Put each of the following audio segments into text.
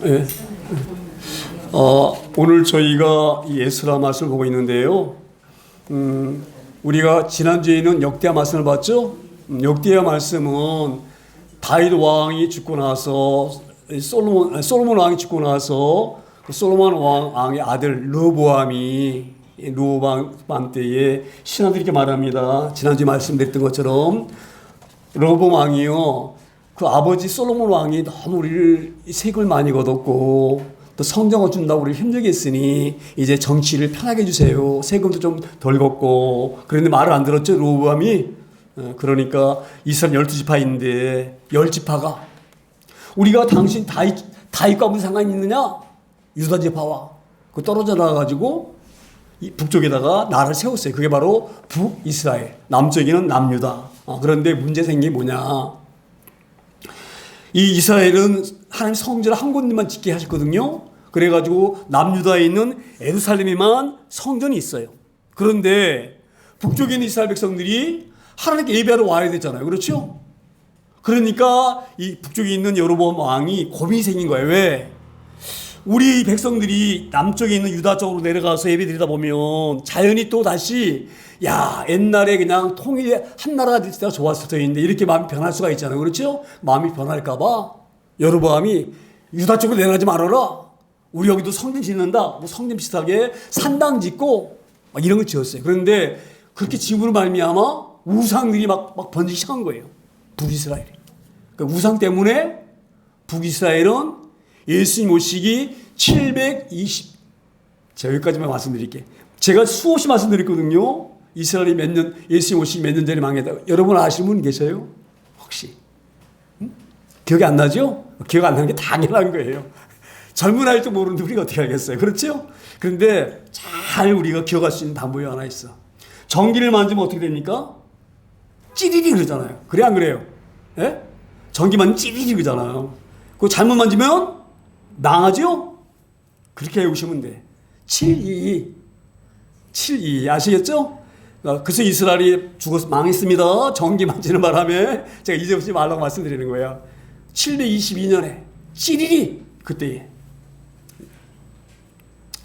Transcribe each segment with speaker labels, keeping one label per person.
Speaker 1: 네. 오늘 저희가 이 에스라 말씀을 보고 있는데요. 우리가 지난주에는 역대하 말씀을 봤죠. 역대하 말씀은 다윗 왕이 죽고 나서 솔로몬 왕이 죽고 나서 솔로몬 왕의 아들 르호보암이 르호보암 때에 신하들이 이렇게 말합니다. 지난주에 말씀드렸던 것처럼 르호보암 왕이요, 그 아버지 솔로몬 왕이 너무 우리를 세금을 많이 걷었고 또 성정을 준다고 우리를 힘들게 했으니 이제 정치를 편하게 해주세요. 세금도 좀 덜 걷고. 그런데 말을 안 들었죠, 르호보암이. 그러니까 이스라엘 12지파인데 10지파가 우리가 당신 다윗과 무슨 상관이 있느냐? 유다 지파와 그 떨어져 나가가지고 이 북쪽에다가 나라를 세웠어요. 그게 바로 북이스라엘, 남쪽에는 남유다. 그런데 문제 생긴 게 뭐냐? 이 이스라엘은 하나님 성전을 한 군데만 짓게 하셨거든요. 그래가지고 남유다에 있는 예루살렘에만 성전이 있어요. 그런데 북쪽에 있는 이스라엘 백성들이 하나님께 예배하러 와야 되잖아요. 그렇죠? 그러니까 이 북쪽에 있는 여로보암 왕이 고민이 생긴 거예요. 왜? 우리 백성들이 남쪽에 있는 유다 쪽으로 내려가서 예배 드리다 보면 자연히 또 다시 옛날에 그냥 통일 한 나라가 될 때가 좋았을 터인데 이렇게 마음이 변할 수가 있잖아요. 그렇죠? 마음이 변할까봐 여로보암이 유다 쪽으로 내려가지 말아라. 우리 여기도 성전 짓는다. 뭐 성전 비슷하게 산당 짓고 막 이런 걸 지었어요. 그런데 그렇게 지음으로 말미암아 우상들이 막 번지기 시작한 거예요. 북이스라엘이. 그러니까 우상 때문에 북이스라엘은 예수님 오시기 720. 제가 여기까지만 말씀드릴게요. 제가 수없이 말씀드렸거든요. 이스라엘이 예수님 오시기 몇 년 전에 망했다. 여러분 아시는 분 계세요? 혹시? 기억이 안 나죠? 기억 안 나는 게 당연한 거예요. 젊은 아이도 모르는데 우리가 어떻게 알겠어요? 그렇죠? 그런데 잘 우리가 기억할 수 있는 방법이 하나 있어. 전기를 만지면 어떻게 됩니까? 찌리리 그러잖아요. 그래 안 그래요? 예? 전기 만지면 찌리리 그러잖아요. 그거 잘못 만지면 망하죠? 그렇게 외우시면 돼. 722 아시겠죠? 그래서 이스라엘이 죽어서 망했습니다. 전기 만지는 바람에 제가 잊어버리지 말라고 말씀드리는 거예요. 722년에 찌리리 그때에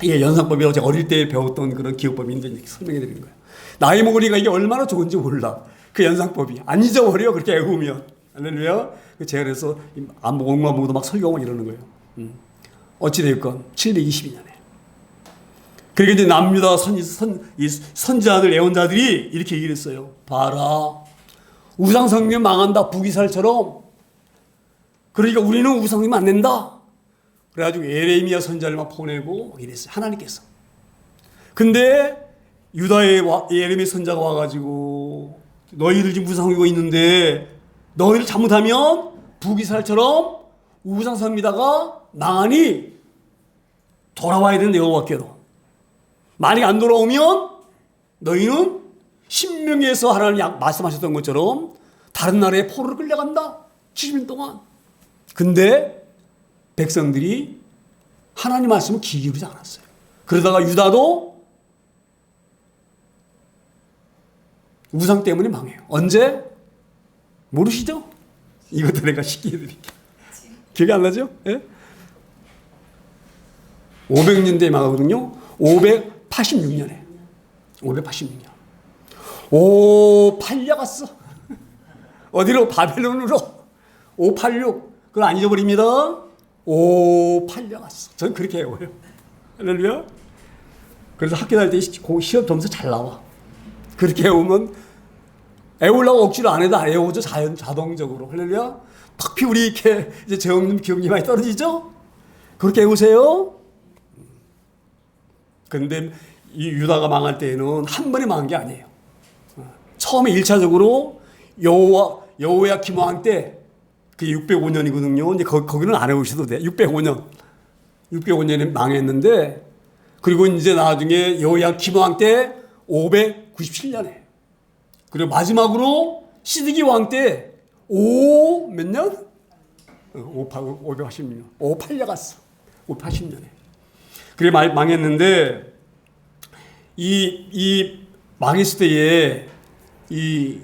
Speaker 1: 연상법이라고 제가 어릴 때 배웠던 그런 기억법인데 설명해 드리는 거예요. 나이 먹으니까 이게 얼마나 좋은지 몰라. 그 연상법이 안 잊어버려. 그렇게 외우면. 할렐루야. 제가 그래서 안 보고 옥만 보고도 막 설교하고 이러는 거예요. 어찌되었건 722년에. 그러니까 이제 남유다 선지자들 예언자들이 이렇게 얘기를 했어요. 봐라. 우상 성경 망한다. 북이스라엘처럼. 그러니까 우리는 우상 성경 안 된다. 그래가지고 예레미야 선지자를 막 보내고 이랬어요. 하나님께서. 근데 유다의 예레미야 선지자가 와가지고 너희들 지금 우상 섬기고 있는데 너희들 잘못하면 북이스라엘처럼 우상 섬기다가 망하니 돌아와야 되는데 여호와께로. 만약 안 돌아오면 너희는 신명기에서 하나님이 말씀하셨던 것처럼 다른 나라에 포로를 끌려간다. 70년 동안. 근데 백성들이 하나님 말씀을 귀 기울이지 않았어요. 그러다가 유다도 우상 때문에 망해요. 언제? 모르시죠? 이것도 내가 쉽게 해드릴게요. 기억이 안 나죠? 예? 500년대에 망하거든요. 586년에. 586년. 오, 팔려갔어. 어디로? 바벨론으로. 586. 그걸 안 잊어버립니다. 오, 팔려갔어. 전 그렇게 외워요. 할렐루야. 그래서 학교 다닐 때 시험 점수 잘 나와. 그렇게 외우면 외우려고 억지로 안 해도 외우죠. 자동적으로. 할렐루야. 탁피 우리 이렇게 이제 재업님 기억이 많이 떨어지죠? 그렇게 외우세요. 그런데 이 유다가 망할 때에는 한 번에 망한 게 아니에요. 처음에 1차적으로 여호야김 왕 때 그게 605년이거든요. 이제 거기는 안 해오셔도 돼. 605년에 망했는데, 그리고 이제 나중에 여호야김 왕 때 597년에. 그리고 마지막으로 시드기 왕 때 몇 년? 580년. 580년. 580년에. 그래 망했는데, 이 망했을 때에 이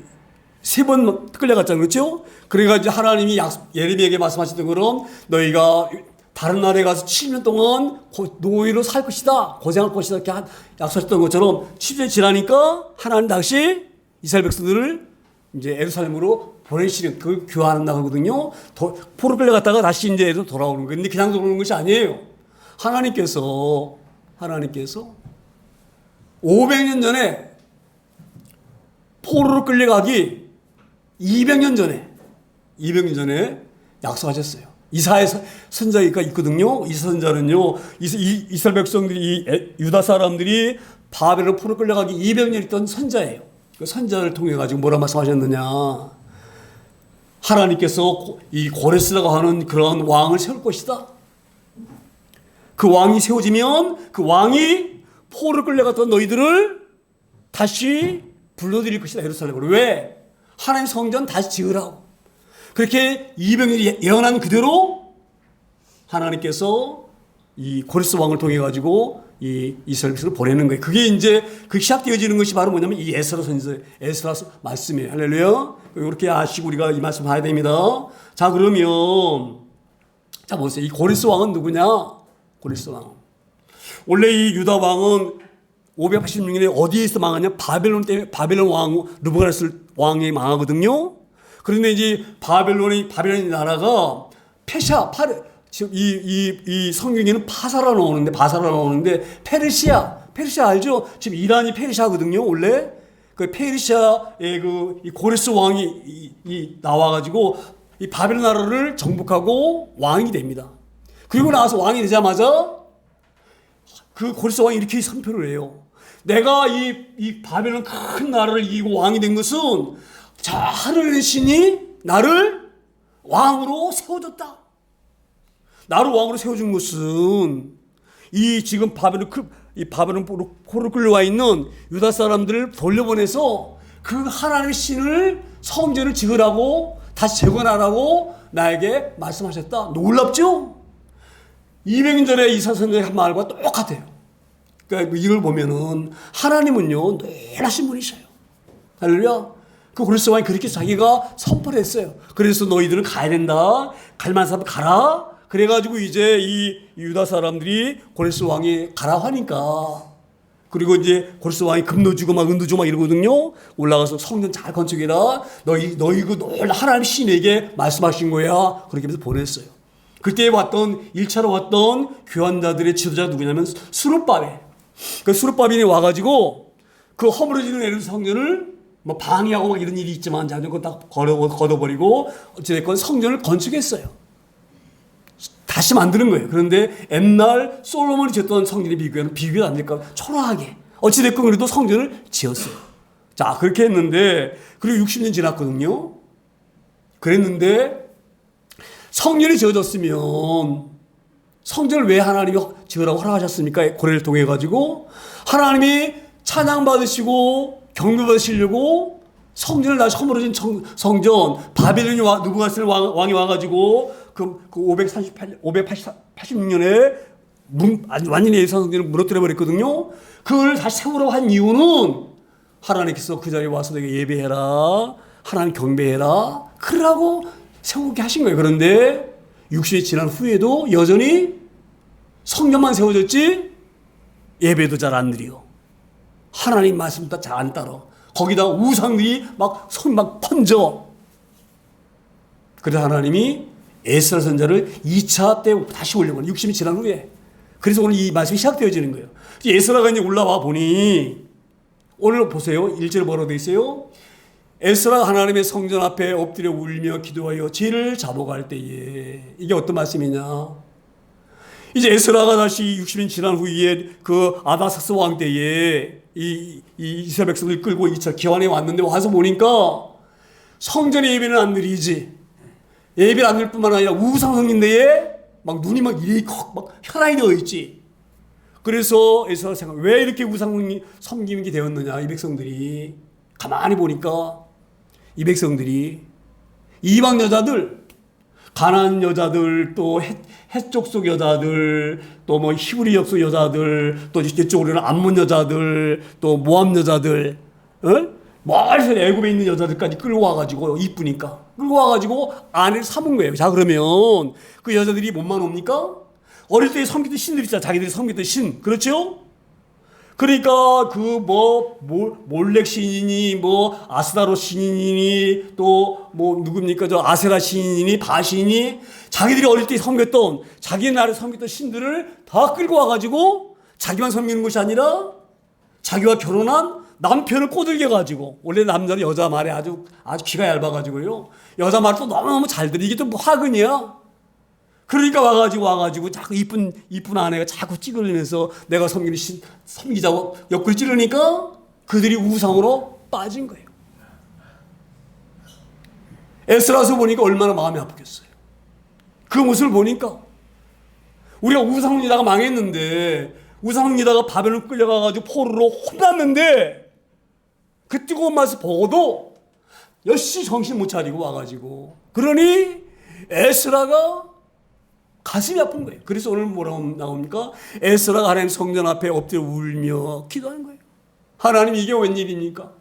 Speaker 1: 세 번 끌려갔잖아요. 그렇죠? 그래가지고 하나님이 예레미야에게 말씀하셨던 것처럼 너희가 다른 나라에 가서 7년 동안 노예로 살 것이다, 고생할 것이다 이렇게 약속했던 것처럼 7년이 지나니까 하나님 다시 이스라엘 백성들을 이제 예루살렘으로 보내시는 그 교환한다고 하거든요. 포로 끌려갔다가 다시 이제 돌아오는 거예요. 근데 그냥 돌아오는 것이 아니에요. 하나님께서 500년 전에 포로로 끌려가기 200년 전에 약속하셨어요. 이사야 선자가 있거든요. 이 선자는요, 이스라엘 백성들이, 유다 사람들이 바벨론 포로 끌려가기 200년 있던 선자예요. 그 선자를 통해 가지고 뭐라 말씀하셨느냐? 하나님께서 이 고레스라고 하는 그런 왕을 세울 것이다. 그 왕이 세워지면 그 왕이 포로를 끌려갔던 너희들을 다시 불러들일 것이다, 예루살렘으로. 왜? 하나님 성전 다시 지으라고. 그렇게 200년이 예언한 그대로 하나님께서 이 고레스 왕을 통해 가지고 이 이스라엘 백성을 보내는 거예요. 그게 이제 그 시작되어지는 것이 바로 뭐냐면 이 에스라 선지, 에스라 말씀이에요. 할렐루야. 이렇게 아시고 우리가 이 말씀 봐야 됩니다. 자, 그러면 자 보세요. 이 고레스 왕은 누구냐? 고레스 왕. 원래 이 유다 왕은 586년에 어디에서 망하냐? 바벨론 때문에 바벨론 왕 르브가네스 왕이 망하거든요. 그런데 이제 바벨론 나라가 지금 이 성경에는 바사라 나오는데 페르시아 알죠? 지금 이란이 페르시아거든요. 원래 그 페르시아의 이 고레스 왕이 나와가지고 이 바벨론 나라를 정복하고 왕이 됩니다. 그리고 나서 왕이 되자마자 그 고레스 왕이 이렇게 선포를 해요. 내가 이 바벨론 큰 나라를 이기고 왕이 된 것은 자, 하늘의 신이 나를 왕으로 세워줬다. 나를 왕으로 세워준 것은 이 지금 바벨론 포로 끌려와 있는 유다 사람들을 돌려보내서 그 하나님의 신을 성전을 지으라고 다시 재건하라고 나에게 말씀하셨다. 놀랍죠? 200년 전에 이사 선생의 한 말과 똑같아요. 그러니까 이걸 보면은 하나님은요 놀라신 분이셔요. 할렐루야. 그 고레스 왕이 그렇게 자기가 선포를 했어요. 그래서 너희들은 가야 된다. 갈 만한 사람 가라. 그래가지고 이제 이 유다 사람들이 고레스 왕이 가라 하니까, 그리고 이제 고레스 왕이 금도 주고 막 은도 주고 막 이러거든요. 올라가서 성전 잘 건축해라. 너희 그 하나님 신에게 말씀하신 거야. 그렇게 해서 보냈어요. 그때 1차로 왔던 교환자들의 지도자가 누구냐면 수르바벨. 그 수르바벨이 와가지고 그 허물어지는 에르사렘 성전을 뭐 방해하고 막 이런 일이 있지만 자전거 딱 걷어버리고 어찌됐건 성전을 건축했어요. 다시 만드는 거예요. 그런데 옛날 솔로몬이 지었던 성전에 비교가 안 될까? 초라하게. 어찌됐건 그래도 성전을 지었어요. 자, 그렇게 했는데, 그리고 60년 지났거든요. 그랬는데, 성전이 지어졌으면, 성전을 왜 하나님이 지으라고 허락하셨습니까? 고레를 통해가지고, 하나님이 찬양받으시고, 경배받으시려고, 성전을 다시 허물어진 성전, 바벨론이 느부갓네살 왕이 와가지고, 그 586년에 완전히 예루살렘 성전을 무너뜨려 버렸거든요. 그걸 다시 세우라고 한 이유는 하나님께서 그 자리에 와서 내가 예배해라, 하나님 경배해라, 그러라고 세우게 하신 거예요. 그런데 60년이 지난 후에도 여전히 성전만 세워졌지 예배도 잘 안 드려. 하나님 말씀도 잘 안 따라. 거기다 우상들이 막 번져. 그래서 하나님이 에스라 선자를 2차 때 다시 올려버려. 60이 지난 후에. 그래서 오늘 이 말씀이 시작되어지는 거예요. 에스라가 이제 올라와 보니, 오늘 보세요. 1절에 뭐라고 되어 있어요? 에스라가 하나님의 성전 앞에 엎드려 울며 기도하여 죄를 잡아갈 때에. 이게 어떤 말씀이냐? 이제 에스라가 다시 60년 지난 후에 그 아다사스 왕 때에 이 이스라엘 백성을 끌고 2차 기환에 왔는데, 와서 보니까 성전의 예배는 안 드리지. 예배를 안 드릴 뿐만 아니라 우상 섬긴데에 막 눈이 막 이렇게 막 현황이 되어 있지. 그래서 에스라가 생각, 왜 이렇게 우상 섬기는 게 되었느냐? 이 백성들이 가만히 보니까 이 백성들이 이방 여자들, 가나안 여자들, 또 헷족 속 여자들, 또 뭐 히브리 족속 여자들, 또 이쪽으로는 암몬 여자들, 또 모압 여자들, 멀리서 애굽에 있는 여자들까지 끌고 와가지고, 이쁘니까 끌고 와가지고 아내를 삼은 거예요. 자, 그러면 그 여자들이 뭔만 옵니까? 어릴 때 섬기던 신들 있잖아. 자기들이 섬기던 신. 그렇죠? 그러니까 몰렉 신이니 아스다로 신이니 또 누굽니까? 저 아세라 신이니 바신이 자기들이 어릴 때 섬겼던 자기 나라에 섬겼던 신들을 다 끌고 와가지고 자기만 섬기는 것이 아니라 자기와 결혼한 남편을 꼬들겨 가지고 원래 남자는 여자 말에 아주 귀가 얇아가지고요. 여자 말을 또 너무너무 잘 들어. 이게 또 화근이야. 그러니까 와가지고 자꾸 이쁜 아내가 자꾸 찌그리면서 내가 섬기자고 옆구리 찌르니까 그들이 우상으로 빠진 거예요. 에스라서 보니까 얼마나 마음이 아프겠어요. 그 모습을 보니까 우리가 우상리다가 망했는데 우상리다가 바벨론 끌려가가지고 포로로 혼났는데 그 뜨거운 맛을 보고도 역시 정신 못 차리고 와가지고 그러니 에스라가 가슴이 아픈 거예요. 그래서 오늘 뭐라고 나옵니까? 에스라가 하나님 성전 앞에 엎드려 울며 기도하는 거예요. 하나님 이게 웬일입니까?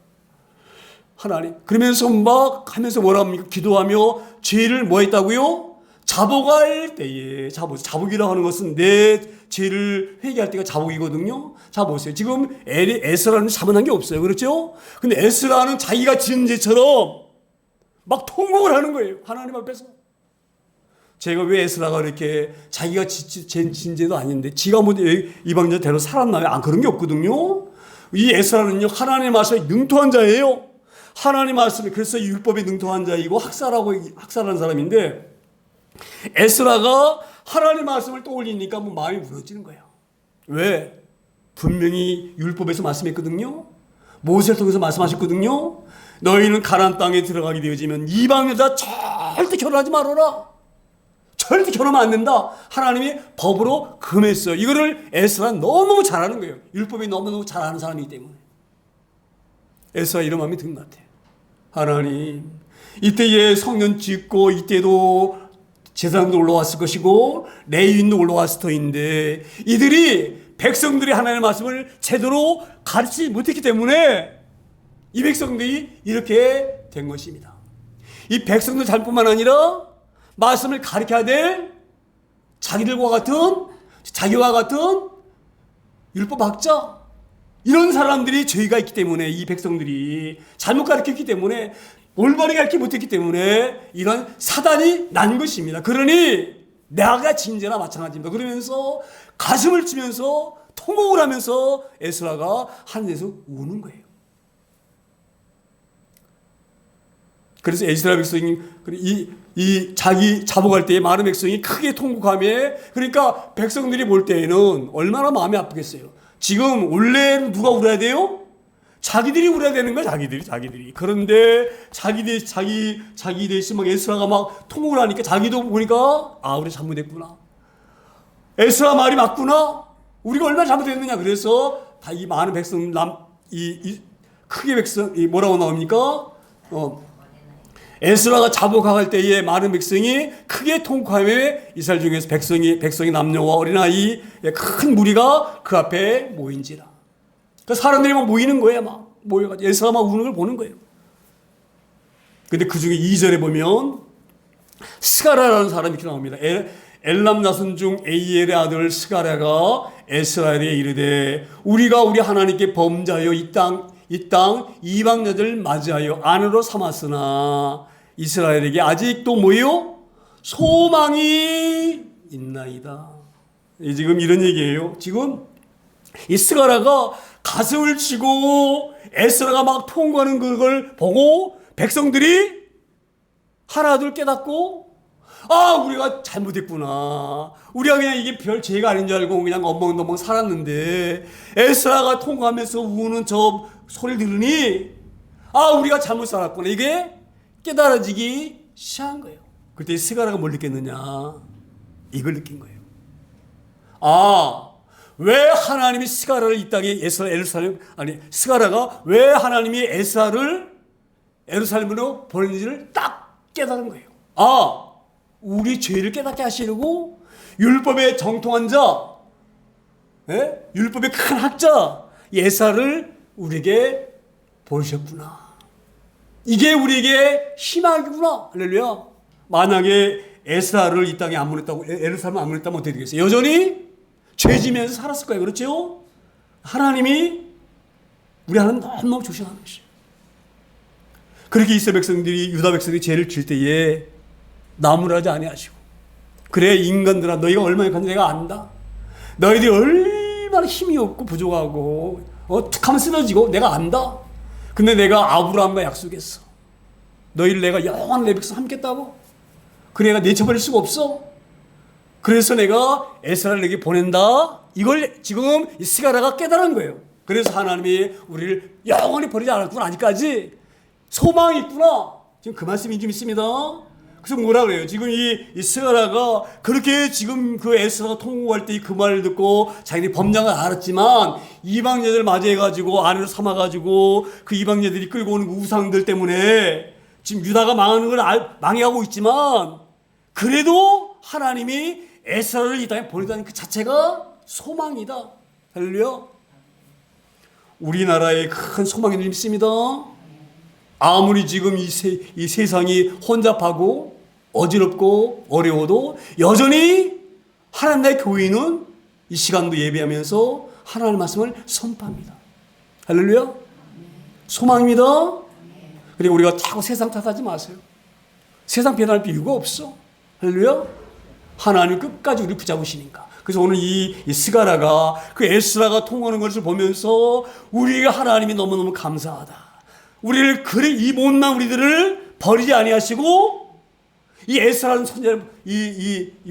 Speaker 1: 하나님. 그러면서 막 하면서 뭐라고 합니까? 기도하며 죄를 뭐 했다고요? 자복할 때에 자복이라고 하는 것은 내 죄를 회개할 때가 자복이거든요. 자 보세요. 지금 에스라는 잘못한 게 없어요. 그렇죠? 근데 에스라는 자기가 지은 죄처럼 막 통곡을 하는 거예요. 하나님 앞에서. 제가 왜 에스라가 이렇게 자기가 진 죄도 아닌데 지가 뭐 이방인대로 살았나요? 안 그런 게 없거든요. 이 에스라는요 하나님 말씀에 능통한 자예요. 하나님 말씀에 그래서 율법에 능통한 자이고 학살하는 사람인데 에스라가 하나님 말씀을 떠올리니까 마음이 무너지는 거예요. 왜? 분명히 율법에서 말씀했거든요. 모세를 통해서 말씀하셨거든요. 너희는 가나안 땅에 들어가게 되어지면 이방 여자 절대 결혼하지 말아라. 절대 결혼하면 안 된다. 하나님이 법으로 금했어요. 이거를 에스라는 너무너무 잘하는 거예요. 율법이 너무너무 잘하는 사람이기 때문에. 에스라 이런 마음이 든 것 같아요. 하나님, 이때에 성전 짓고 이때도 제사장도 올라왔을 것이고 레위인도 올라왔을 터인데 이들이 백성들이 하나님의 말씀을 제대로 가르치지 못했기 때문에 이 백성들이 이렇게 된 것입니다. 이 백성들 잘뿐만 아니라 말씀을 가르쳐야 될 자기와 같은 율법학자 이런 사람들이 죄가 있기 때문에 이 백성들이 잘못 가르쳤기 때문에 올바르게 가르치지 못했기 때문에 이런 사단이 난 것입니다. 그러니 내가 진죄나 마찬가지입니다. 그러면서 가슴을 치면서 통곡을 하면서 에스라가 하늘에서 우는 거예요. 그래서 이스라엘 백성이 자기 자복할 때에 많은 백성이 크게 통곡하며 그러니까 백성들이 볼 때에는 얼마나 마음이 아프겠어요. 지금 원래 누가 울어야 돼요? 자기들이 울어야 되는 거야. 자기들이. 그런데 자기 대신 막 에스라가 막 통곡을 하니까 자기도 보니까 우리 잘못했구나. 에스라 말이 맞구나. 우리가 얼마나 잘못했느냐. 그래서 다 이 많은 백성 크게 백성 뭐라고 나옵니까? 에스라가 자복할 때에 많은 백성이 크게 통곡하며 이스라엘 중에서 백성이 남녀와 어린아이 큰 무리가 그 앞에 모인지라. 그러니까 사람들이 막 모이는 거예요. 막 모여가지고 에스라 막 우는 걸 보는 거예요. 근데 그 중에 2절에 보면 스가랴라는 사람이 이렇게 나옵니다. 엘람 나손 중 에이엘의 아들 스가랴가 에스라엘에 이르되 우리가 우리 하나님께 범죄하여 이 땅 이방 여자를 맞이하여 아내로 삼았으나 이스라엘에게 아직도 뭐예요? 소망이 있나이다. 지금 이런 얘기예요. 지금 이 스가랴가 가슴을 치고 에스라가 막 통곡하는 그걸 보고 백성들이 하나둘 깨닫고 우리가 잘못했구나. 우리가 그냥 이게 별 죄가 아닌 줄 알고 그냥 엉벙엉벙 살았는데 에스라가 통곡하면서 우는 저 소리를 들으니 우리가 잘못 살았구나. 이게 깨달아지기 시작한 거예요. 그때 스가랴가 뭘 느꼈느냐? 이걸 느낀 거예요. 왜 하나님이 스가랴를 이 땅에 스가랴가 왜 하나님이 에스라를 예루살렘으로 보냈는지를 딱 깨달은 거예요. 우리 죄를 깨닫게 하시려고 율법에 정통한 자, 율법의 큰 학자 에스라를 우리에게 보여주셨구나. 이게 우리에게 희망이구나. 할렐루야. 만약에 에스라를 이 땅에 안 보냈다고, 예루살렘을 안 보냈다면 어떻게 되겠어요? 여전히 죄지면서 살았을 거예요. 그렇죠? 하나님이 우리 하나님 너무너무 조심하는 것이에요. 그렇게 이스라엘 백성들이, 유다 백성들이 죄를 질 때에 나무라지 아니하시고, 그래 인간들아 너희가 얼마나 강한지 내가 안다. 너희들이 얼마나 힘이 없고 부족하고 툭하면 쓰러지고 내가 안다. 근데 내가 아브라함과 약속했어. 너희를 내가 영원한 내 백성 함께했다고. 그래 내가 내쳐버릴 수가 없어. 그래서 내가 에스라를 내게 보낸다. 이걸 지금 이 스가랴가 깨달은 거예요. 그래서 하나님이 우리를 영원히 버리지 않았구나. 아직까지 소망이 있구나. 지금 그 말씀이 좀 있습니다. 그래서 뭐라 그래요? 지금 이 스가랴가 그렇게 지금 그 에스라가 통곡할 때 그 말을 듣고 자기들이 범죄를 알았지만 이방녀들 맞이해가지고 아내로 삼아가지고 그 이방녀들이 끌고 오는 우상들 때문에 지금 유다가 망하는 걸 망해가고 있지만 그래도 하나님이 에스라를 이 땅에 보내다는 그 자체가 소망이다. 할렐루야. 우리나라에 큰 소망이 있습니다. 아무리 지금 이 세상이 혼잡하고 어지럽고 어려워도 여전히 하나님의 교인은 이 시간도 예배하면서 하나님의 말씀을 선포합니다. 할렐루야. 소망입니다. 그리고 우리가 자꾸 세상 탓하지 마세요. 세상 변할 이유가 없어. 할렐루야. 하나님 끝까지 우리 붙잡으시니까. 그래서 오늘 이 스가랴가 그 에스라가 통하는 것을 보면서 우리가 하나님이 너무너무 감사하다. 우리를 그래 이 못난 우리들을 버리지 아니하시고 이 에스라는 손자를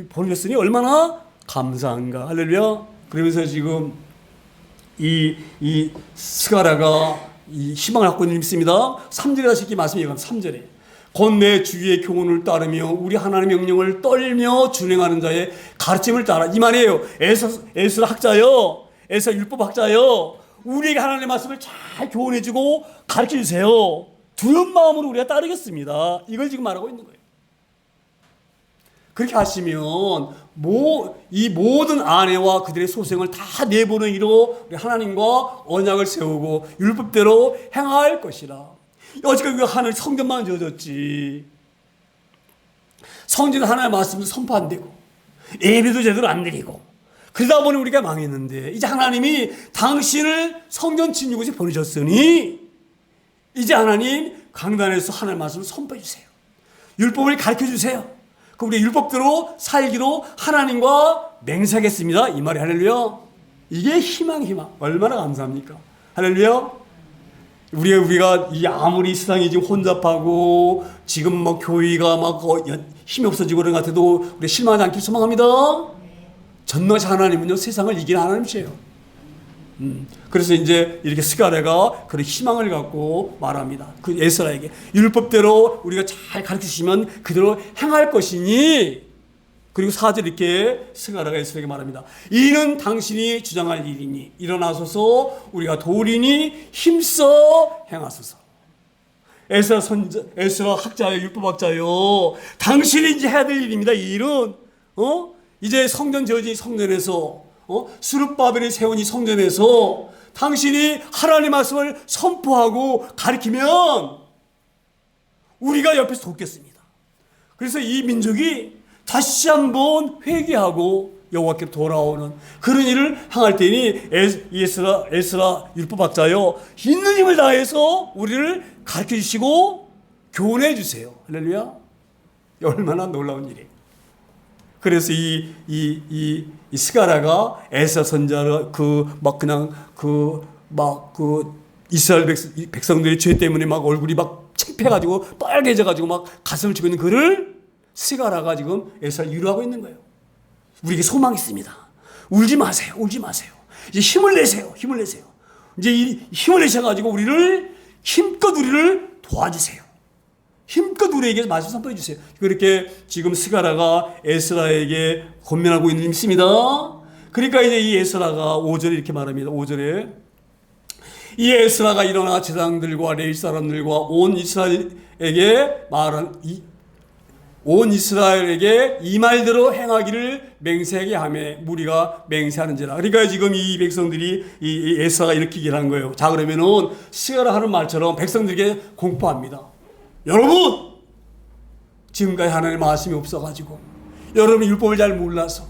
Speaker 1: 보내셨으니 얼마나 감사한가. 할렐루야. 그러면서 지금 이 스가랴가 이 희망을 갖고 있는 있습니다. 3절에 다시 이렇게 말씀이 얘기합니다. 3절에 곧 내 주의 교훈을 따르며 우리 하나님의 명령을 떨며 준행하는 자의 가르침을 따라. 이 말이에요. 에스라 학자요, 에스라 율법 학자요, 우리에게 하나님의 말씀을 잘 교훈해주고 가르쳐주세요. 두려운 마음으로 우리가 따르겠습니다. 이걸 지금 말하고 있는 거예요. 그렇게 하시면 이 모든 아내와 그들의 소생을 다 내보는 이로 우리 하나님과 언약을 세우고 율법대로 행할 것이라. 어저께 우리가 하늘 성전만 지어졌지. 성전 하나의 말씀도 선포 안 되고 예배도 제대로 안 드리고 그러다 보니 우리가 망했는데 이제 하나님이 당신을 성전 짓는 곳에 보내셨으니 이제 하나님 강단에서 하나님의 말씀을 선포해 주세요. 율법을 가르쳐 주세요. 그 우리 율법대로 살기로 하나님과 맹세하겠습니다. 이 말이 할렐루야. 이게 희망. 얼마나 감사합니까? 할렐루야. 우리가 아무리 세상이 지금 혼잡하고 지금 뭐 교회가 막 힘이 없어지고 그런 것 같아도 우리 실망하지 않길 소망합니다. 전능하신 하나님은요 세상을 이기는 하나님이세요. 그래서 이제 이렇게 스가랴가 그런 희망을 갖고 말합니다. 그 에스라에게 율법대로 우리가 잘 가르치시면 그대로 행할 것이니. 그리고 4절 이렇게 스가랴가 에스라에게 말합니다. 이는 당신이 주장할 일이니 일어나소서 우리가 도리니 힘써 행하소서. 에스라 학자요, 율법 학자요, 당신이 이제 해야 될 일입니다. 이 일은 이제 성전 지어진 성전에서 스룹바벨이 세운 이 성전에서 당신이 하나님의 말씀을 선포하고 가르치면 우리가 옆에서 돕겠습니다. 그래서 이 민족이 다시 한번 회개하고 여호와께로 돌아오는 그런 일을 행할 때니 에스라 율법학자여 있는 힘을 다해서 우리를 가르쳐 주시고 교훈해 주세요. 할렐루야. 얼마나 놀라운 일이에요. 그래서 이 스가랴가 에스라 선지자를 이스라엘 백성들의 죄 때문에 막 얼굴이 막 창피해가지고 빨개져가지고 막 가슴을 치고 있는 그를 스가랴가 지금 에스라를 위로하고 있는 거예요. 우리에게 소망이 있습니다. 울지 마세요. 이제 힘을 내세요. 이제 이 힘을 내셔가지고 힘껏 우리를 도와주세요. 힘껏 우리에게 말씀 선포해 주세요. 그렇게 지금 스가랴가 에스라에게 권면하고 있는 있습니다. 그러니까 이제 이 에스라가 5절에 이렇게 말합니다. 5절에 이 에스라가 일어나 제사장들과 레위 사람들과 온 이스라엘에게 이 말대로 행하기를 맹세하게 하며 무리가 맹세하는지라. 그러니까 지금 이 백성들이 이 에스라가 이렇게 얘기를 한 거예요. 자, 그러면은 스가랴 하는 말처럼 백성들에게 공포합니다. 여러분, 지금까지 하나님의 말씀이 없어가지고 여러분이 율법을 잘 몰라서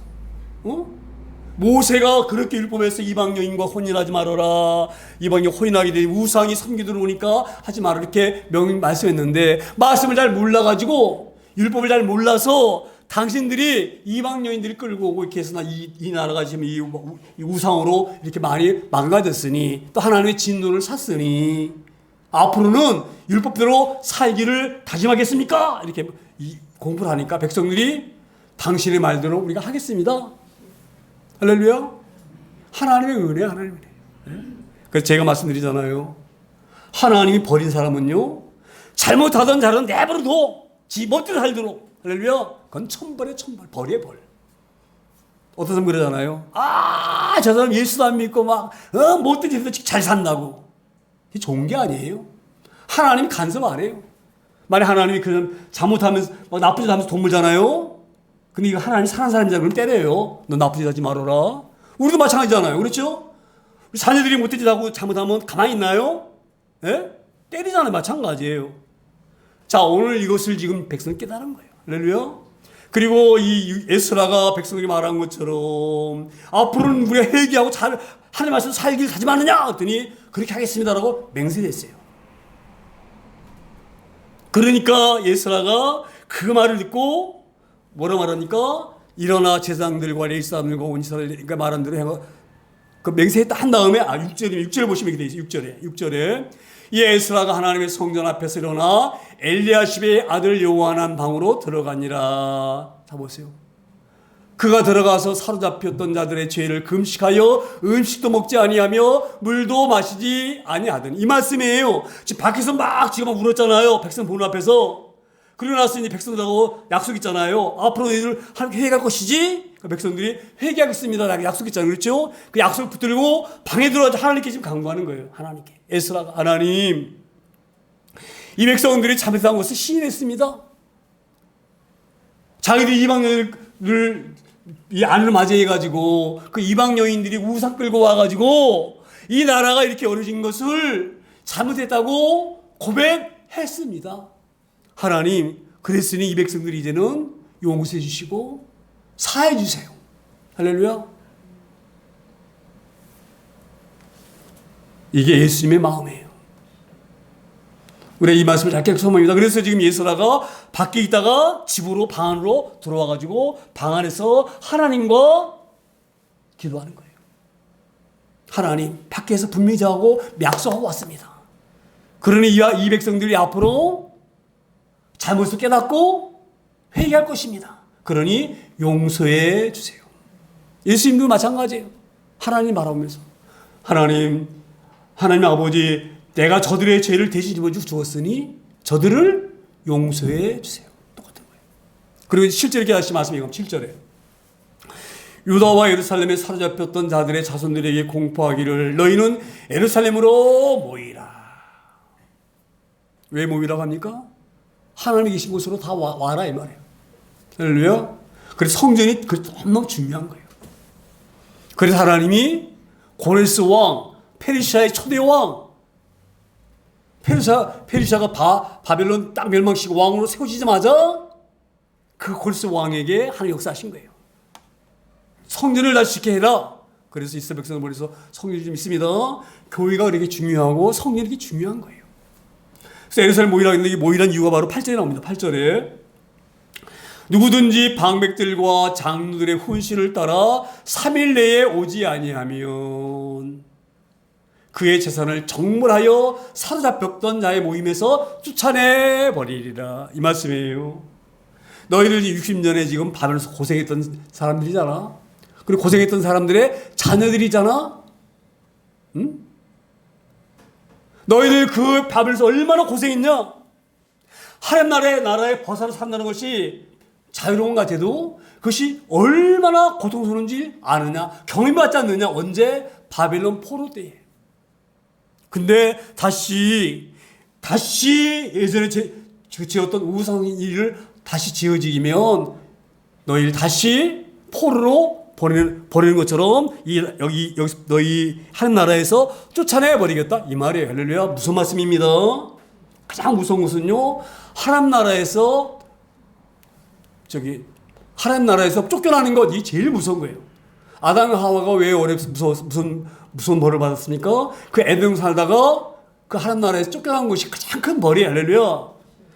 Speaker 1: 모세가 그렇게 율법에서 이방 여인과 혼인하지 말아라, 이방 여인 혼인하게 되니 우상이 섬기 들어오니까 하지 말아라 이렇게 명령 말씀했는데 말씀을 잘 몰라가지고 율법을 잘 몰라서 당신들이 이방 여인들이 끌고 오고 이렇게 해서 이 나라가 지금 이 우상으로 이렇게 많이 망가졌으니 또 하나님의 진노를 샀으니 앞으로는 율법대로 살기를 다짐하겠습니까? 이렇게 공부를 하니까 백성들이 당신의 말대로 우리가 하겠습니다. 할렐루야. 하나님의 은혜, 하나님의 은혜. 그래서 제가 말씀드리잖아요. 하나님이 버린 사람은요, 잘못하던 자는 내버려둬. 지 멋대로 살도록. 할렐루야. 그건 천벌에 천벌. 벌이에 벌. 어떤 사람 그러잖아요. 저 사람 예수도 안 믿고 막, 못된 짓도 잘 산다고. 이게 좋은 게 아니에요. 하나님이 간섭 안 해요. 만약 하나님이 그냥 잘못하면서, 나쁜 짓 하면서 돈 벌잖아요. 근데 이거 하나님 사는 사람이잖아. 그럼 때려요. 너 나쁜 짓 하지 말아라. 우리도 마찬가지잖아요. 그렇죠? 우리 자녀들이 못된 짓 하고 잘못하면 가만히 있나요? 예? 때리잖아요. 마찬가지예요. 자, 오늘 이것을 지금 백성이 깨달은 거예요. 할렐루야. 그리고 이 에스라가 백성들이 말한 것처럼 앞으로는 우리가 회개하고 하나님 말씀 살기를 하지 마느냐 했더니 그렇게 하겠습니다라고 맹세를 했어요. 그러니까 에스라가 그 말을 듣고 뭐라 말하니까 일어나 제사장들과 레위 사람들과 온 이스라엘과 말한 대로 그 맹세했다 한 다음에 6절을 보시면 이렇게 되어 있어요. 6절에 이 에스라가 하나님의 성전 앞에서 일어나 엘리야십의 아들 요한한 방으로 들어가니라. 자 보세요. 그가 들어가서 사로잡혔던 자들의 죄를 금식하여 음식도 먹지 아니하며 물도 마시지 아니하더니, 이 말씀이에요. 지금 밖에서 막 지금 울었잖아요. 백성 보는 앞에서. 그러고 나서 이제 백성들하고 약속 있잖아요. 앞으로 너희들 하나님께 회개할 것이지? 그 백성들이 회개하겠습니다. 약속했잖아요. 그렇죠? 그 약속을 붙들고 방에 들어가서 하나님께 지금 강구하는 거예요. 하나님께. 에스라가 하나님, 이 백성들이 잘못한 것을 시인했습니다. 자기들이 이방 여인을 이 아내를 맞이해가지고 그 이방 여인들이 우상 끌고 와가지고 이 나라가 이렇게 어려진 것을 잘못했다고 고백했습니다. 하나님, 그랬으니 이 백성들이 이제는 용서해 주시고 사해 주세요. 할렐루야. 이게 예수님의 마음이에요. 우리 이 말씀을 잘 기억합니다. 그래서 지금 예수라가 밖에 있다가 집으로 방 안으로 들어와가지고 방 안에서 하나님과 기도하는 거예요. 하나님, 밖에서 분명히 저하고 약속하고 왔습니다. 그러니 이 백성들이 앞으로 잘못을 깨닫고 회개할 것입니다. 그러니 용서해 주세요. 예수님도 마찬가지예요. 하나님 바라보면서 하나님 아버지, 내가 저들의 죄를 대신 짊어지고 죽었으니 저들을 용서해 주세요. 똑같은 거예요. 그리고 실제로 이렇게 다시 말씀해요. 7절에 유다와 예루살렘에 사로잡혔던 자들의 자손들에게 공포하기를 너희는 예루살렘으로 모이라. 왜 모이라고 합니까? 하나님이 계신 곳으로 다 와라 이 말이에요. 할렐루야. 그래서 성전이 너무 중요한 거예요. 그래서 하나님이 고레스 왕, 페르시아의 초대 왕, 페르시아가 바벨론 딱 멸망시키고 왕으로 세워지자마자 그 고레스 왕에게 하나님 역사하신 거예요. 성전을 다시 지게 해라. 그래서 이스라엘 백성을 보내서 성전이 좀 있습니다. 교회가 그렇게 중요하고 성전이 이렇게 중요한 거예요. 그래서 예루살렘 모이라고 했는데 이 모이란 이유가 바로 8절에 나옵니다. 8절에 누구든지 방백들과 장로들의 훈시를 따라 3일 내에 오지 아니하면 그의 재산을 정물하여 사로잡혔던 자의 모임에서 쫓아내 버리리라. 이 말씀이에요. 너희들 60년에 지금 바벨론에서 고생했던 사람들이잖아. 그리고 고생했던 사람들의 자녀들이잖아. 응? 너희들 그 바벨론에서 얼마나 고생했냐? 하나님 나라에 벗어나 산다는 것이 자유로운 것 같아도 그것이 얼마나 고통스러운지 아느냐? 경험받지 않느냐? 언제? 바벨론 포로 때에. 근데 다시 예전에 지었던 우상 일을 다시 지어지면 너희를 다시 포로로 버리는 것처럼 여기 너희 하는 나라에서 쫓아내 버리겠다 이 말이에요. 할렐루야. 무슨 말씀입니다. 가장 무서운 것은요, 하나님 나라에서 하나님 나라에서 쫓겨나는 것이 제일 무서운 거예요. 아담과 하와가 왜 무서운 벌을 받았습니까? 그 에덴 살다가 그 하나님 나라에서 쫓겨난 것이 가장 큰 벌이에요. 할렐루야.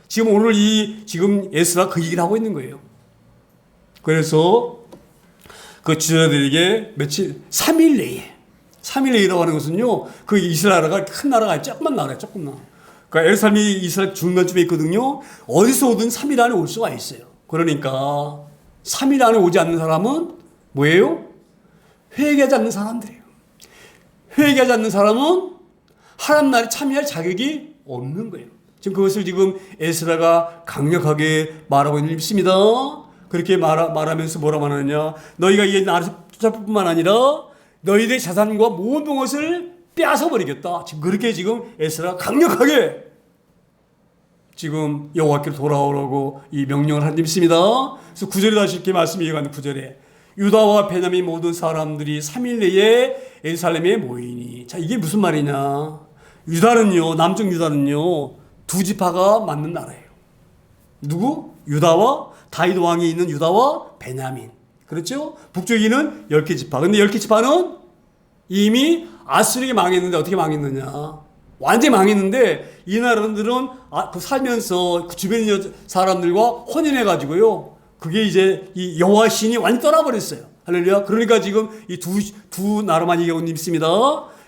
Speaker 1: 지금 오늘 지금 에스라 그 얘기를 하고 있는 거예요. 그래서 그 지도자들에게 3일 내라고 하는 것은요, 그 이스라엘가 큰 나라가 아니라 조그만 나라예요, 조금 나라. 그러니까 예루살렘이 이스라엘 중간쯤에 있거든요. 어디서 오든 3일 안에 올 수가 있어요. 그러니까 3일 안에 오지 않는 사람은 뭐예요? 회개하지 않는 사람들이에요. 회개하지 않는 사람은 하나님 나라에 참여할 자격이 없는 거예요. 지금 그것을 지금 에스라가 강력하게 말하고 있는 있습니다. 그렇게 말하면서 뭐라고 하느냐? 너희가 이 나라에서 붙잡을 뿐만 아니라 너희들의 자산과 모든 것을 빼앗아 버리겠다. 지금 그렇게 지금 에스라가 강력하게 지금 여호와께로 돌아오라고 이 명령을 한 데 있습니다. 그래서 9절에 다시 이렇게 말씀이 이어가는 9절에 유다와 베냐민 모든 사람들이 3일 내에 예루살렘에 모이니. 자, 이게 무슨 말이냐? 유다는요, 남쪽 유다는요, 두 지파가 맞는 나라예요. 누구? 유다와 다윗 왕이 있는 유다와 베냐민. 그렇죠? 북쪽에는 10개 지파. 근데 10개 지파는 이미 아수르에게 망했는데 어떻게 망했느냐? 완전히 망했는데 이 나라들은 살면서 그 주변 사람들과 혼인해가지고요. 그게 이제 이 여호와 신이 완전히 떠나버렸어요. 할렐루야. 그러니까 지금 이 두 나라만 얘기하고 있습니다.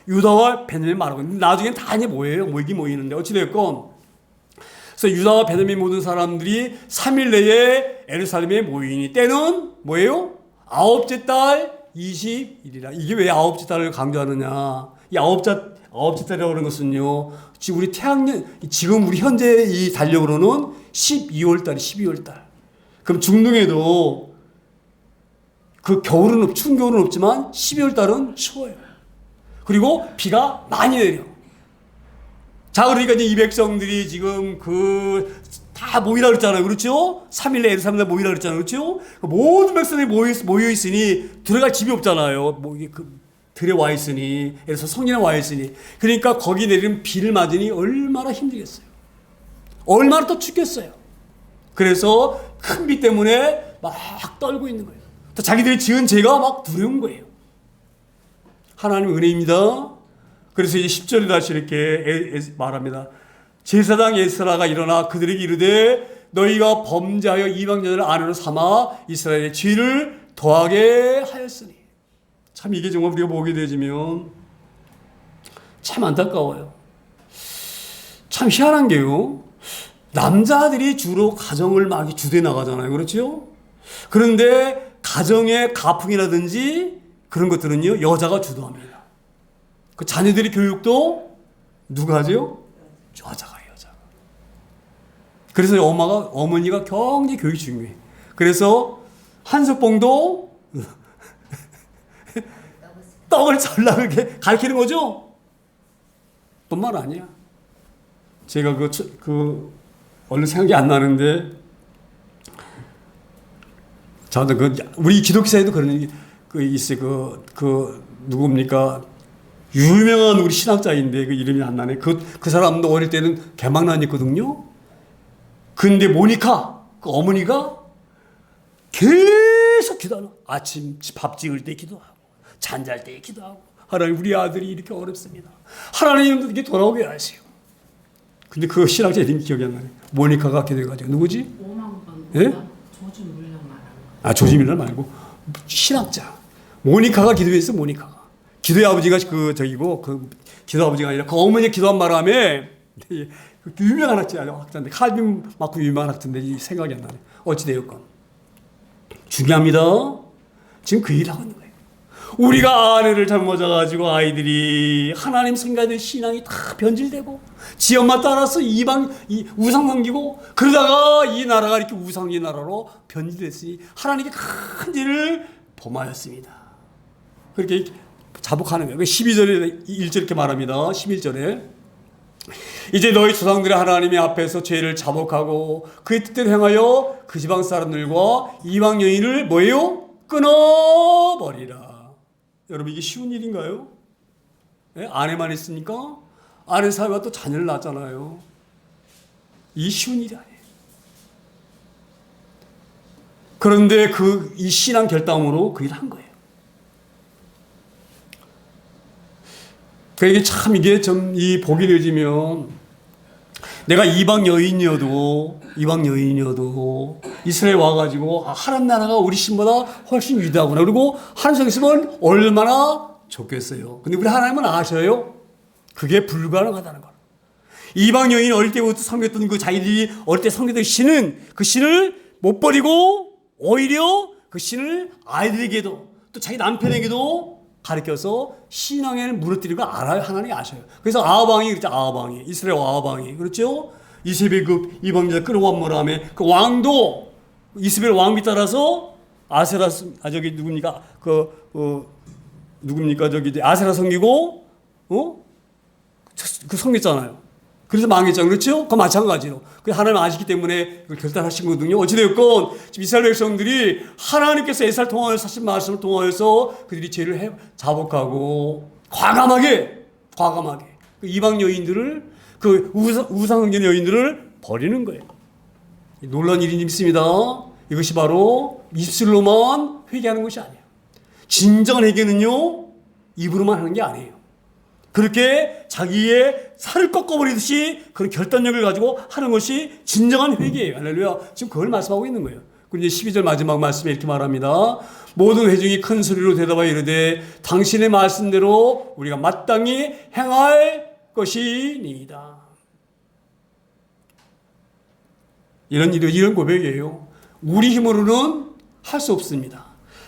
Speaker 1: 유다와 베냐민 말하고 있는데 나중엔 다 이제 뭐예요? 모이는데 어찌됐건. 그래서 유다와 베냐민 모든 사람들이 3일 내에 예루살렘에 모이니 때는 뭐예요? 아홉째 달 20일이라. 이게 왜 아홉째 달을 강조하느냐? 이 아홉째 달이라고 하는 것은요, 지금 우리 지금 우리 현재 이 달력으로는 12월 달이 12월 달. 그럼 중동에도 그 추운 겨울은 없지만 12월 달은 추워요. 그리고 비가 많이 내려. 자, 그러니까 이제 이 백성들이 지금 다 모이라 그랬잖아요. 그렇죠? 3일에 예루살렘에 모이라 그랬잖아요. 그렇죠? 모든 백성들이 모여 있으니 들어갈 집이 없잖아요. 들에 와 있으니, 그래서 성전에 와 있으니. 그러니까 거기 내리는 비를 맞으니 얼마나 힘들겠어요. 얼마나 또 춥겠어요. 그래서 큰 비 때문에 막 떨고 있는 거예요. 또 자기들이 지은 죄가 막 두려운 거예요. 하나님의 은혜입니다. 그래서 이제 10절에 다시 이렇게 말합니다. 제사장 에스라가 일어나 그들에게 이르되 너희가 범죄하여 이방자들을 아내로 삼아 이스라엘의 죄를 더하게 하였으니. 참 이게 정말 우리가 보게 되지면 참 안타까워요. 참 희한한 게요. 남자들이 주로 가정을 막 주도해 나가잖아요. 그렇죠? 그런데 가정의 가풍이라든지 그런 것들은요, 여자가 주도합니다. 그 자녀들의 교육도 누가 하죠? 여자가. 그래서 어머니가 굉장히 교육이 중요해. 그래서 한석봉도 떡을 잘나게 가르치는 거죠? 뿐만 아니야. 제가 얼른 생각이 안 나는데, 저도 우리 기독교사에도 그런 있어요. 누굽니까? 유명한 우리 신학자인데 그 이름이 안 나네. 그 사람도 어릴 때는 개망난이었거든요. 근데 모니카, 그 어머니가 계속 기도하는, 아침 밥 지을 때 기도하고, 잠잘 때 기도하고, 하나님, 우리 아들이 이렇게 어렵습니다. 하나님도 이렇게 돌아오게 하세요. 근데 그 신학자 이름이 기억이 안 나네. 모니카가 기도해가지고, 누구지? 예?
Speaker 2: 조지 밀러 말하는.
Speaker 1: 조지 밀러 말고, 신학자. 모니카가 기도했어, 모니카가. 기도의 아버지가 기도 아버지가 아니라 그 어머니 기도한 바람에, 유명한 학자인데, 칼빈 맞고 유명한 학자인데 생각이 안 나네. 어찌되었건 중요합니다. 지금 그 일을 하고 있는 거예요. 우리가 아내를 잘못 잡아가지고 아이들이 하나님 생각의 신앙이 다 변질되고 지 엄마 따라서 우상 섬기고 그러다가 이 나라가 이렇게 우상의 나라로 변질됐으니 하나님께 큰 죄를 범하였습니다. 그렇게 자복하는 거예요. 12절에 1절 이렇게 말합니다. 11절에 이제 너희 조상들의 하나님의 앞에서 죄를 자복하고 그의 뜻대로 행하여 그 지방 사람들과 이방 여인을 뭐예요? 끊어버리라. 여러분, 이게 쉬운 일인가요? 네? 아내만 있으니까 아내 사회가 또 자녀를 낳잖아요. 이 쉬운 일이 아니에요. 그런데 이 신앙 결단으로 그 일을 한 거예요. 그러니까 이게 좀 이 복이 되어지면 내가 이방 여인이어도 이스라엘 와가지고 하나님 나라가 우리 신보다 훨씬 위대하구나. 그리고 하나님 있으면 얼마나 좋겠어요. 근데 우리 하나님은 아셔요. 그게 불가능하다는 걸. 이방 여인이 어릴 때부터 섬겼던 그 자기들이 어릴 때 섬겼던 신은 그 신을 못 버리고 오히려 그 신을 아이들에게도 또 자기 남편에게도 가르쳐서 신앙을 무너뜨리고 알아요. 하나님이 아셔요. 그래서 아하방이 그랬죠. 아하방이 이스라엘 아하방이 그렇죠. 이세벨급 이방자 끌어온 모람에 그 왕도 이스벨 왕비 따라서 아세라 저기 누굽니까 누굽니까 저기 아세라 섬기고 그 섬겼잖아요. 그래서 망했잖아요. 그렇죠? 그 마찬가지로. 그 하나님 아시기 때문에 그걸 결단하신 거거든요. 어찌되었건 지금 이스라엘 백성들이 하나님께서 에사를 통하여서 하신 말씀을 통하여서 그들이 죄를 자복하고 과감하게 그 이방 여인들을 그 우상숭배 여인들을 버리는 거예요. 놀라운 일이 있습니다. 이것이 바로 입술로만 회개하는 것이 아니에요. 진정한 회개는요 입으로만 하는 게 아니에요. 그렇게 자기의 살을 꺾어버리듯이 그런 결단력을 가지고 하는 것이 진정한 회개예요. 할렐루야. 지금 그걸 말씀하고 있는 거예요. 그리고 이제 12절 마지막 말씀에 이렇게 말합니다. 모든 회중이 큰 소리로 대답하여 이르되 당신의 말씀대로 우리가 마땅히 행할 것이니이다. 이런 고백이에요. 우리 힘으로는 할 수 없습니다.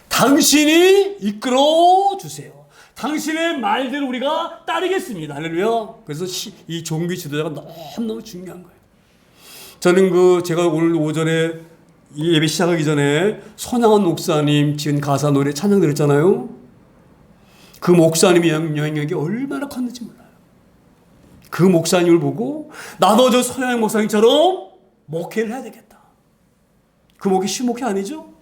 Speaker 1: 당신이 이끌어 주세요. 당신의 말대로 우리가 따르겠습니다. 할렐루야. 그래서 이 종교 지도자가 너무너무 중요한 거예요. 저는 제가 오늘 오전에 이 예배 시작하기 전에 손양원 목사님 지은 가사 노래 찬양 들었잖아요. 그 목사님의 영향력이 얼마나 컸는지 몰라요. 그 목사님을 보고 나도 저 손양원 목사님처럼 목회를 해야 되겠다. 그 목회 쉬운 목회 아니죠?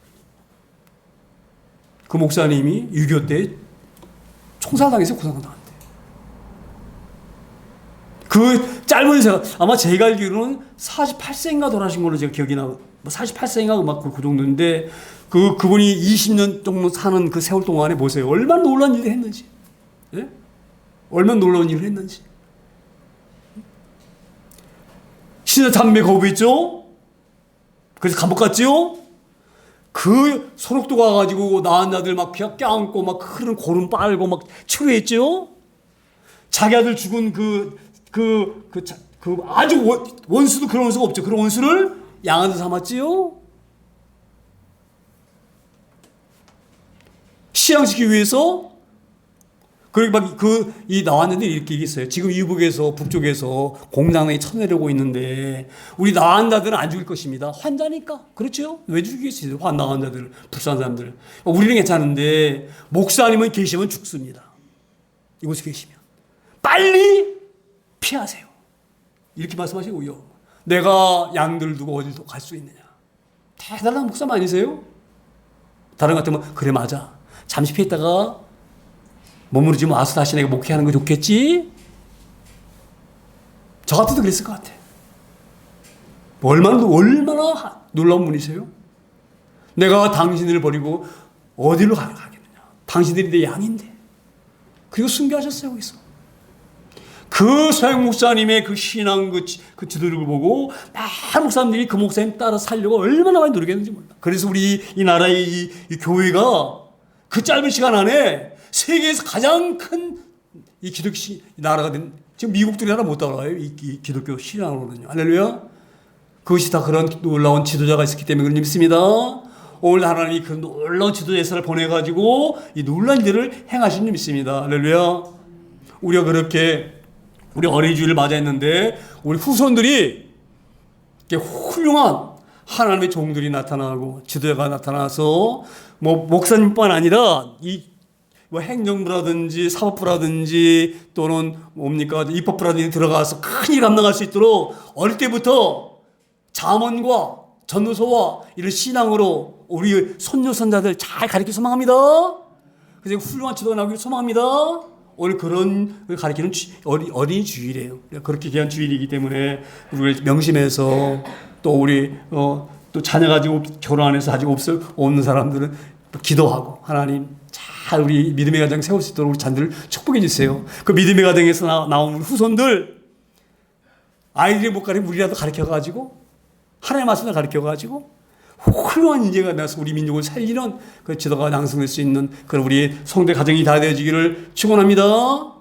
Speaker 1: 그 목사님이 6.25 때 총살당해서 구상당한대. 그 짧은 세월, 아마 제가 알기로는 48세인가 돌아가신 걸로 제가 기억이 나고, 48세인가 막 그 정도인데, 그분이 20년 정도 사는 그 세월 동안에 보세요. 얼마나 놀라운 일을 했는지. 예? 얼마나 놀라운 일을 했는지. 신의 담배 거부했죠? 그래서 감옥 갔죠? 그 소록도 가가지고 낳은 아들 막 껴안고 막 흐른 고름 빨고 막 치료했죠? 자기 아들 죽은 아주 원수도 그런 원수가 없죠. 그런 원수를 양아들 삼았지요? 신앙시키기 위해서 그리고 막 이 나왔는데 이렇게 얘기했어요. 지금 이북에서 북쪽에서 공장이 쳐내려고 있는데 우리 나간 자들은 안 죽일 것입니다. 환자니까. 그렇죠? 왜 죽이겠어요? 나간 자들, 불쌍한 사람들. 우리는 괜찮은데 목사님은 계시면 죽습니다. 이곳에 계시면 빨리 피하세요. 이렇게 말씀하시고요. 내가 양들을 두고 어디도 갈 수 있느냐. 대단한 목사 아니세요? 다른 것 같으면 그래 맞아. 잠시 피했다가 머무르지 와서 다시 내가 목회하는 거 좋겠지? 저 같아도 그랬을 것 같아. 얼마나 놀라운 분이세요? 내가 당신을 버리고 어디로 가겠느냐. 당신들이 내 양인데. 그리고 순교하셨어요, 거기서. 그 서영 목사님의 그 신앙 그 지도력을 보고 많은 목사님들이 그 목사님 따라 살려고 얼마나 많이 노력했는지 몰라. 그래서 우리 이 나라의 이 교회가 그 짧은 시간 안에 세계에서 가장 큰 이 기독교 나라가 된, 지금 미국들이 하나 못 따라와요. 이 기독교 신앙으로는요. 할렐루야. 그것이 다 그런 놀라운 지도자가 있었기 때문에 그런 믿습니다. 오늘 하나님이 그 놀라운 지도자 예사를 보내가지고 이 놀라운 일들을 행하신 줄 믿습니다. 할렐루야. 우리가 그렇게 우리 어린이 주일을 맞이했는데 우리 후손들이 이렇게 훌륭한 하나님의 종들이 나타나고 지도자가 나타나서 목사님뿐만 아니라 행정부라든지 사법부라든지 또는 입법부라든지 들어가서 큰 일 감당할 수 있도록 어릴 때부터 자문과 전도서와 이런 신앙으로 우리 손녀 손자들 잘 가르치기 소망합니다. 그래서 훌륭한 지도가 나오기를 소망합니다. 오늘 그런 걸 가르치는 어린이 주일이에요. 그렇게 귀한 주일이기 때문에 우리를 명심해서 또 우리 또 자녀가 아직 결혼 안 해서 아직 없는 사람들은 또 기도하고 하나님 잘 우리 믿음의 가정 세울 수 있도록 우리 자녀들을 축복해 주세요. 그 믿음의 가정에서 나온 후손들 아이들이 못 가르치면 우리라도 가르쳐가지고 하나님의 말씀을 가르쳐가지고 훌륭한 인재가 나서 우리 민족을 살리는 그 지도가 양성될 수 있는 그런 우리 성대 가정이 다 되어지기를 축원합니다.